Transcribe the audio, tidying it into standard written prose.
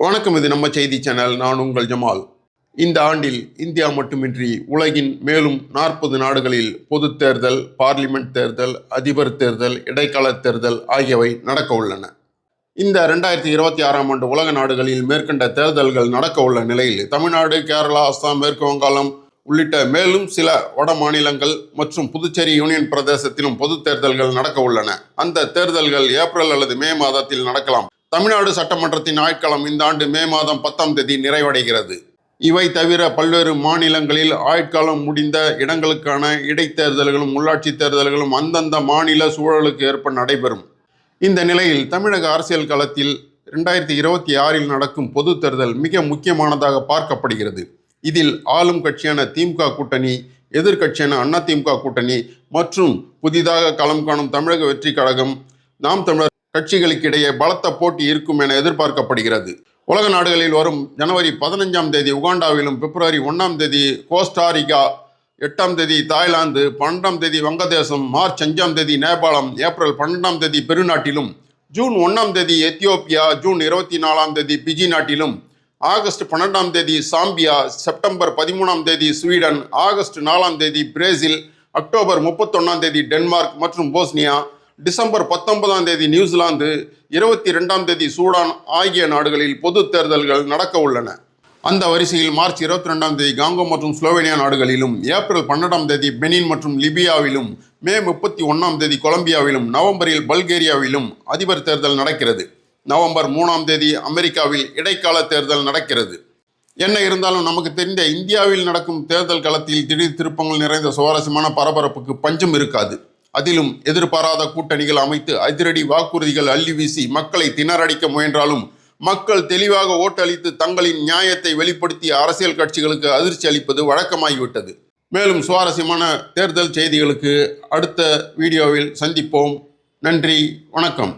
வணக்கம், இது நம்ம செய்தி சேனல். நான் உங்கள் ஜமால். இந்த ஆண்டில் இந்தியா மட்டுமின்றி உலகின் மேலும் 40 நாடுகளில் பொது தேர்தல், பார்லிமெண்ட் தேர்தல், அதிபர் தேர்தல், இடைக்கால தேர்தல் ஆகியவை நடக்க உள்ளன. இந்த 2026ஆம் ஆண்டு உலக நாடுகளில் மேற்கண்ட தேர்தல்கள் நடக்க உள்ள நிலையில் தமிழ்நாடு, கேரளா, அஸ்ஸாம், மேற்கு வங்காளம் உள்ளிட்ட மேலும் சில வட மாநிலங்கள் மற்றும் புதுச்சேரி யூனியன் பிரதேசத்திலும் பொது தேர்தல்கள் நடக்க உள்ளன. அந்த தேர்தல்கள் ஏப்ரல் அல்லது மே மாதத்தில் நடக்கலாம். தமிழ்நாடு சட்டமன்றத்தின் ஆட்களம் இந்த ஆண்டு மே மாதம் 10ஆம் தேதி நிறைவடைகிறது. இவை தவிர பல்வேறு மாநிலங்களில் ஆட்காலம் முடிந்த இடங்களுக்கான இடைத்தேர்தல்களும் உள்ளாட்சி தேர்தல்களும் அந்தந்த மாநில சூழலுக்கு ஏற்ப நடைபெறும். இந்த நிலையில் தமிழக அரசியல் களத்தில் 2026இல் நடக்கும் பொது தேர்தல் மிக முக்கியமானதாக பார்க்கப்படுகிறது. இதில் ஆளும் கட்சியான திமுக கூட்டணி, எதிர்கட்சியான அதிமுக கூட்டணி மற்றும் புதிதாக களம் காணும் தமிழக வெற்றி கழகம், நாம் தமிழர் கட்சிகளுக்கிடையே பலத்த போட்டி இருக்கும் என எதிர்பார்க்கப்படுகிறது. உலக நாடுகளில் வரும் ஜனவரி 15ஆம் தேதி உகாண்டாவிலும், பிப்ரவரி 1ஆம் தேதி கோஸ்டாரிகா, 8ஆம் தேதி தாய்லாந்து, 12ஆம் தேதி வங்கதேசம், மார்ச் 5ஆம் தேதி நேபாளம், ஏப்ரல் 12ஆம் தேதி பெருநாட்டிலும், ஜூன் 1ஆம் தேதி எத்தியோப்பியா, ஜூன் 24ஆம் தேதி பிஜி நாட்டிலும், ஆகஸ்ட் 12ஆம் தேதி சாம்பியா, செப்டம்பர் 13ஆம் தேதி ஸ்வீடன், ஆகஸ்ட் 4ஆம் தேதி பிரேசில், அக்டோபர் 31ஆம் தேதி டென்மார்க் மற்றும் போஸ்னியா, டிசம்பர் 19ஆம் தேதி நியூசிலாந்து, 22ஆம் தேதி சூடான் ஆகிய நாடுகளில் பொது தேர்தல்கள் நடக்க உள்ளன. அந்த வரிசையில் மார்ச் 22ஆம் தேதி காங்கோ மற்றும் ஸ்லோவேனியா நாடுகளிலும், ஏப்ரல் 12ஆம் தேதி பெனின் மற்றும் லிபியாவிலும், மே 31ஆம் தேதி கொலம்பியாவிலும், நவம்பரில் பல்கேரியாவிலும் அதிபர் தேர்தல் நடக்கிறது. நவம்பர் 3ஆம் தேதி அமெரிக்காவில் இடைக்கால தேர்தல் நடக்கிறது. என்ன இருந்தாலும் நமக்கு தெரிந்த இந்தியாவில் நடக்கும் தேர்தல் களத்தில் திடீர் திருப்பங்கள் நிறைந்த சுவாரஸ்யமான பரபரப்புக்கு பஞ்சம் இருக்காது. அதிலும் எதிர்பாராத கூட்டணிகள் அமைத்து அதிரடி வாக்குறுதிகள் அள்ளி வீசி மக்களை திணறடிக்க முயன்றாலும் மக்கள் தெளிவாக ஓட்டளித்து தங்களின் நியாயத்தை வெளிப்படுத்திய அரசியல் கட்சிகளுக்கு அதிர்ச்சி அளிப்பது வழக்கமாகிவிட்டது. மேலும் சுவாரஸ்யமான தேர்தல் செய்திகளுக்கு அடுத்த வீடியோவில் சந்திப்போம். நன்றி, வணக்கம்.